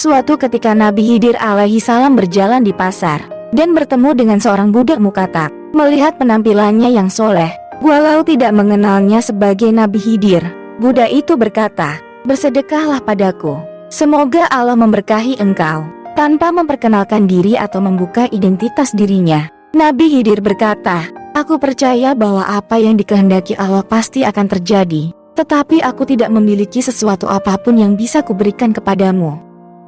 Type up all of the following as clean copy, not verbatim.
Suatu ketika Nabi Khidir alaihi salam berjalan di pasar dan bertemu dengan seorang budak mukatab. Melihat penampilannya yang soleh, walau tidak mengenalnya sebagai Nabi Khidir, budak itu berkata, "Bersedekahlah padaku. Semoga Allah memberkahi engkau." Tanpa memperkenalkan diri atau membuka identitas dirinya, Nabi Khidir berkata, "Aku percaya bahwa apa yang dikehendaki Allah pasti akan terjadi, tetapi aku tidak memiliki sesuatu apapun yang bisa kuberikan kepadamu."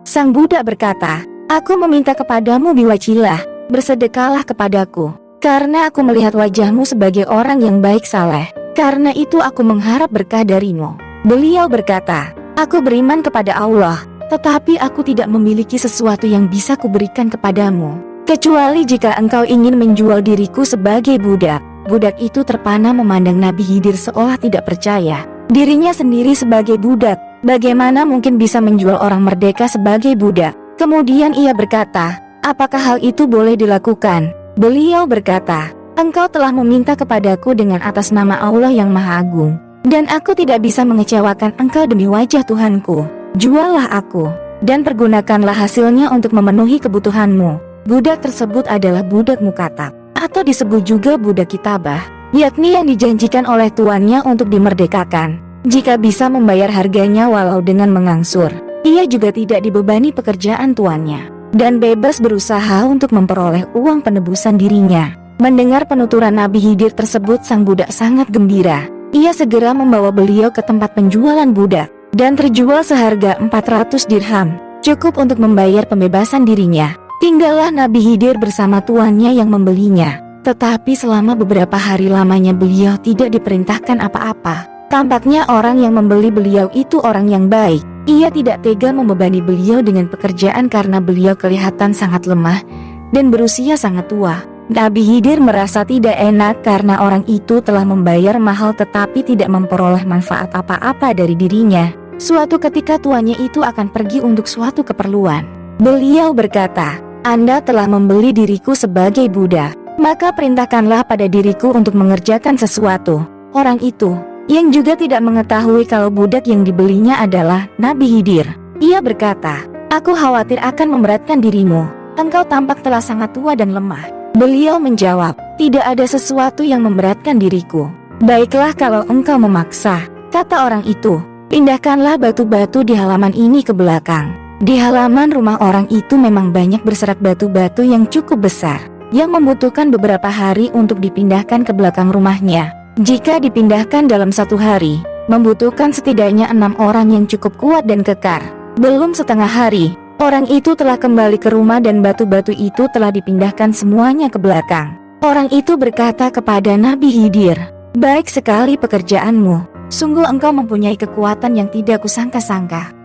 Sang budak berkata, "Aku meminta kepadamu biwajillah, bersedekahlah kepadaku, karena aku melihat wajahmu sebagai orang yang baik saleh. Karena itu aku mengharap berkah darimu." Beliau berkata, "Aku beriman kepada Allah, tetapi aku tidak memiliki sesuatu yang bisa kuberikan kepadamu, kecuali jika engkau ingin menjual diriku sebagai budak." Budak itu terpana memandang Nabi Khidir seolah tidak percaya dirinya sendiri sebagai budak. Bagaimana mungkin bisa menjual orang merdeka sebagai budak? Kemudian ia berkata, "Apakah hal itu boleh dilakukan?" Beliau berkata, "Engkau telah meminta kepadaku dengan atas nama Allah yang Maha Agung, dan aku tidak bisa mengecewakan engkau demi wajah Tuhanku. Juallah aku, dan pergunakanlah hasilnya untuk memenuhi kebutuhanmu." Budak tersebut adalah budak mukatab, atau disebut juga budak kitabah, yakni yang dijanjikan oleh tuannya untuk dimerdekakan. Jika bisa membayar harganya walau dengan mengangsur, ia juga tidak dibebani pekerjaan tuannya, dan bebas berusaha untuk memperoleh uang penebusan dirinya. Mendengar penuturan Nabi Khidir tersebut, sang budak sangat gembira. Ia segera membawa beliau ke tempat penjualan budak, dan terjual seharga 400 dirham, cukup untuk membayar pembebasan dirinya. Tinggallah Nabi Khidir bersama tuannya yang membelinya. Tetapi selama beberapa hari lamanya beliau tidak diperintahkan apa-apa. Tampaknya orang yang membeli beliau itu orang yang baik. Ia tidak tega membebani beliau dengan pekerjaan karena beliau kelihatan sangat lemah dan berusia sangat tua. Nabi Khidir merasa tidak enak karena orang itu telah membayar mahal tetapi tidak memperoleh manfaat apa-apa dari dirinya. Suatu ketika tuannya itu akan pergi untuk suatu keperluan. Beliau berkata, "Anda telah membeli diriku sebagai budak, maka perintahkanlah pada diriku untuk mengerjakan sesuatu." Orang itu yang juga tidak mengetahui kalau budak yang dibelinya adalah Nabi Khidir, ia berkata, "Aku khawatir akan memberatkan dirimu. Engkau tampak telah sangat tua dan lemah." Beliau menjawab, "Tidak ada sesuatu yang memberatkan diriku." "Baiklah kalau engkau memaksa," kata orang itu, "pindahkanlah batu-batu di halaman ini ke belakang." Di halaman rumah orang itu memang banyak berserak batu-batu yang cukup besar, yang membutuhkan beberapa hari untuk dipindahkan ke belakang rumahnya. Jika dipindahkan dalam satu hari, membutuhkan setidaknya 6 orang yang cukup kuat dan kekar. Belum setengah hari, orang itu telah kembali ke rumah dan batu-batu itu telah dipindahkan semuanya ke belakang. Orang itu berkata kepada Nabi Khidir, "Baik sekali pekerjaanmu, sungguh engkau mempunyai kekuatan yang tidak kusangka-sangka."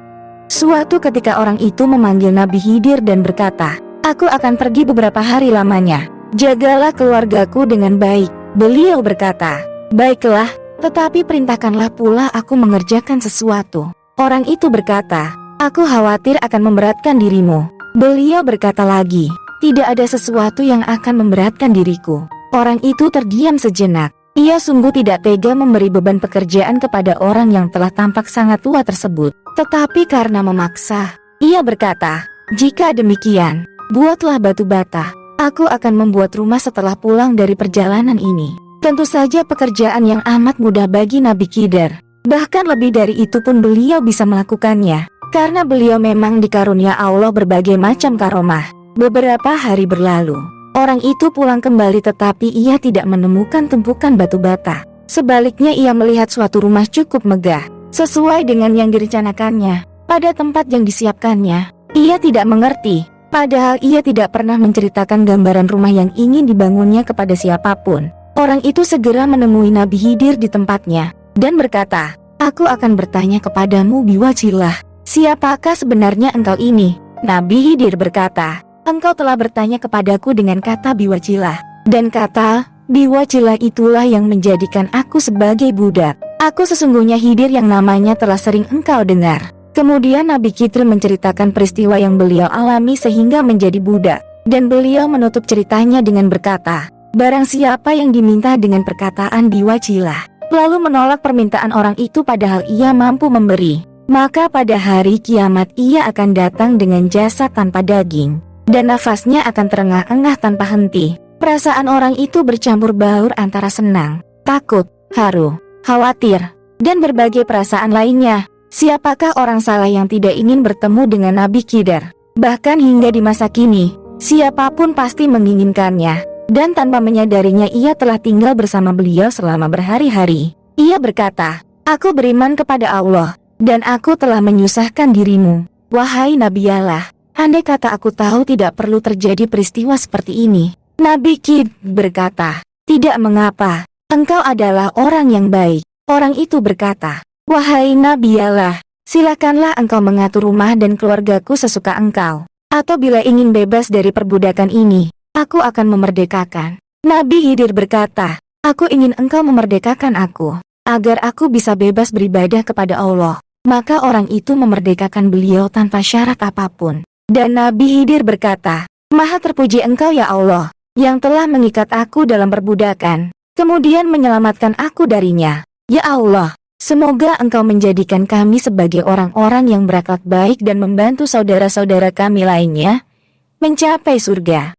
Suatu ketika orang itu memanggil Nabi Khidir dan berkata, "Aku akan pergi beberapa hari lamanya. Jagalah keluargaku dengan baik." Beliau berkata, "Baiklah, tetapi perintahkanlah pula aku mengerjakan sesuatu." Orang itu berkata, "Aku khawatir akan memberatkan dirimu." Beliau berkata lagi, "Tidak ada sesuatu yang akan memberatkan diriku." Orang itu terdiam sejenak. Ia sungguh tidak tega memberi beban pekerjaan kepada orang yang telah tampak sangat tua tersebut. Tetapi karena memaksa, ia berkata, "Jika demikian, buatlah batu bata. Aku akan membuat rumah setelah pulang dari perjalanan ini." Tentu saja pekerjaan yang amat mudah bagi Nabi Khidir. Bahkan lebih dari itu pun beliau bisa melakukannya, karena beliau memang dikarunia Allah berbagai macam karomah. Beberapa hari berlalu, orang itu pulang kembali tetapi ia tidak menemukan tumpukan batu bata. Sebaliknya ia melihat suatu rumah cukup megah, sesuai dengan yang direncanakannya, pada tempat yang disiapkannya. Ia tidak mengerti, padahal ia tidak pernah menceritakan gambaran rumah yang ingin dibangunnya kepada siapapun. Orang itu segera menemui Nabi Khidir di tempatnya, dan berkata, "Aku akan bertanya kepadamu biwajillah, siapakah sebenarnya engkau ini?" Nabi Khidir berkata, "Engkau telah bertanya kepadaku dengan kata biwajillah, dan kata biwajillah itulah yang menjadikan aku sebagai budak. Aku sesungguhnya Khidir yang namanya telah sering engkau dengar." Kemudian Nabi Khidir menceritakan peristiwa yang beliau alami sehingga menjadi budak, dan beliau menutup ceritanya dengan berkata, "Barang siapa yang diminta dengan perkataan biwajillah, lalu menolak permintaan orang itu padahal ia mampu memberi, maka pada hari kiamat ia akan datang dengan jasad tanpa daging, dan nafasnya akan terengah-engah tanpa henti. Perasaan orang itu bercampur baur antara senang, takut, haru, khawatir, dan berbagai perasaan lainnya. Siapakah orang salah yang tidak ingin bertemu dengan Nabi Khidir? Bahkan hingga di masa kini, siapapun pasti menginginkannya. Dan tanpa menyadarinya ia telah tinggal bersama beliau selama berhari-hari. Ia berkata, "Aku beriman kepada Allah, dan aku telah menyusahkan dirimu. Wahai Nabi Allah, andai kata aku tahu tidak perlu terjadi peristiwa seperti ini." Nabi Khidir berkata, "Tidak mengapa, engkau adalah orang yang baik." Orang itu berkata, "Wahai Nabi Allah, silakanlah engkau mengatur rumah dan keluargaku sesuka engkau. Atau bila ingin bebas dari perbudakan ini, aku akan memerdekakan." Nabi Khidir berkata, "Aku ingin engkau memerdekakan aku, agar aku bisa bebas beribadah kepada Allah." Maka orang itu memerdekakan beliau tanpa syarat apapun. Dan Nabi Khidir berkata, "Maha terpuji engkau ya Allah, yang telah mengikat aku dalam perbudakan, kemudian menyelamatkan aku darinya. Ya Allah, semoga engkau menjadikan kami sebagai orang-orang yang berakhlak baik dan membantu saudara-saudara kami lainnya mencapai surga."